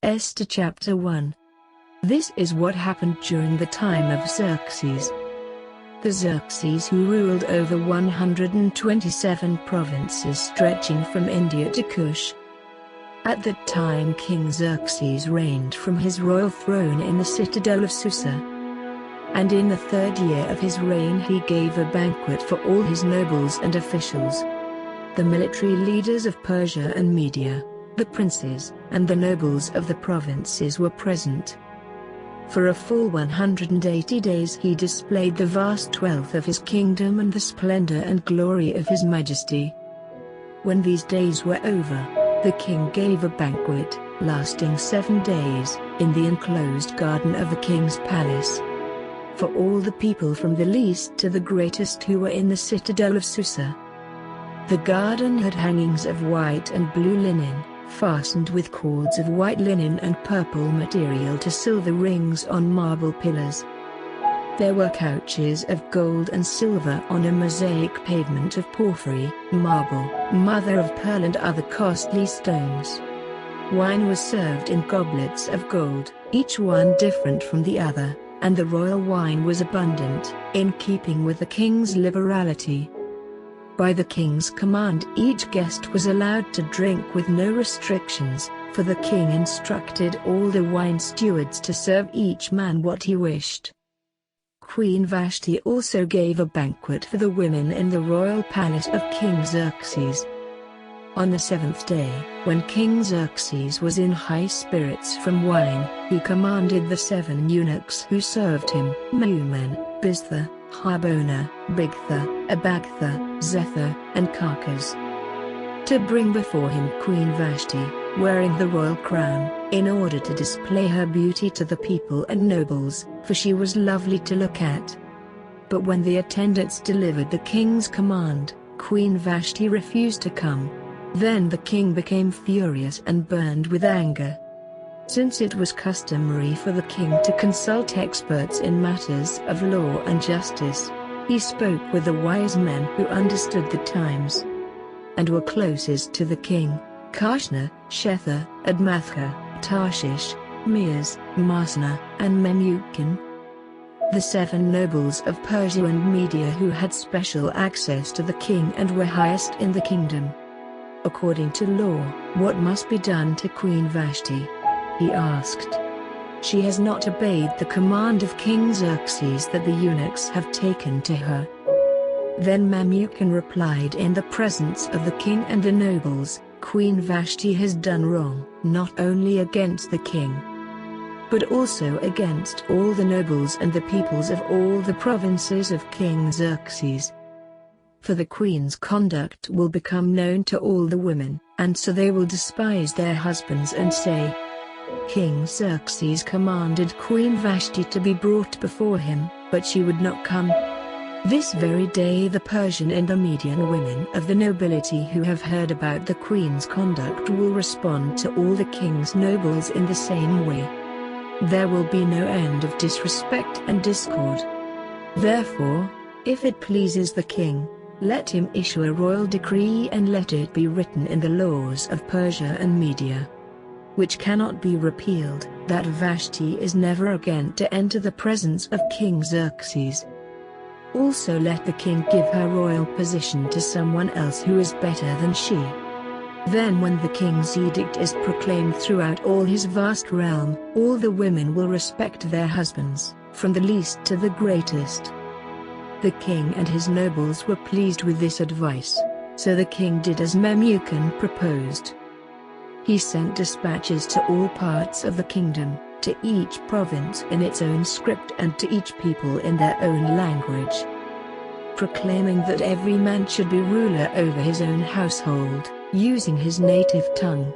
Esther Chapter 1. This is what happened during the time of Xerxes. The Xerxes who ruled over 127 provinces stretching from India to Cush. At that time King Xerxes reigned from his royal throne in the citadel of Susa. And in the 3rd year of his reign he gave a banquet for all his nobles and officials. The military leaders of Persia and Media, the princes, and the nobles of the provinces were present. For a full 180 days he displayed the vast wealth of his kingdom and the splendor and glory of his majesty. When these days were over, the king gave a banquet, lasting 7 days, in the enclosed garden of the king's palace. For all the people from the least to the greatest who were in the citadel of Susa. The garden had hangings of white and blue linen, fastened with cords of white linen and purple material to silver rings on marble pillars. There were couches of gold and silver on a mosaic pavement of porphyry, marble, mother of pearl and other costly stones. Wine was served in goblets of gold, each one different from the other, and the royal wine was abundant, in keeping with the king's liberality. By the king's command each guest was allowed to drink with no restrictions, for the king instructed all the wine stewards to serve each man what he wished. Queen Vashti also gave a banquet for the women in the royal palace of King Xerxes. On the 7th day, when King Xerxes was in high spirits from wine, he commanded the 7 eunuchs who served him, Mehuman, Biztha, Harbona, Bigtha, Abagtha, Zethar, and Carcas, to bring before him Queen Vashti, wearing the royal crown, in order to display her beauty to the people and nobles, for she was lovely to look at. But when the attendants delivered the king's command, Queen Vashti refused to come. Then the king became furious and burned with anger. Since it was customary for the king to consult experts in matters of law and justice, he spoke with the wise men who understood the times, and were closest to the king: Karshna, Shethar, Admatha, Tarshish, Meres, Marsena, and Memucan. The 7 nobles of Persia and Media who had special access to the king and were highest in the kingdom. According to law, what must be done to Queen Vashti? He asked. She has not obeyed the command of King Xerxes that the eunuchs have taken to her. Then Memucan replied in the presence of the king and the nobles, Queen Vashti has done wrong, not only against the king, but also against all the nobles and the peoples of all the provinces of King Xerxes. For the queen's conduct will become known to all the women, and so they will despise their husbands and say, King Xerxes commanded Queen Vashti to be brought before him, but she would not come. This very day the Persian and the Median women of the nobility who have heard about the queen's conduct will respond to all the king's nobles in the same way. There will be no end of disrespect and discord. Therefore, if it pleases the king, let him issue a royal decree and let it be written in the laws of Persia and Media, which cannot be repealed, that Vashti is never again to enter the presence of King Xerxes. Also let the king give her royal position to someone else who is better than she. Then when the king's edict is proclaimed throughout all his vast realm, all the women will respect their husbands, from the least to the greatest. The king and his nobles were pleased with this advice, so the king did as Memucan proposed. He sent dispatches to all parts of the kingdom, to each province in its own script and to each people in their own language, proclaiming that every man should be ruler over his own household, using his native tongue.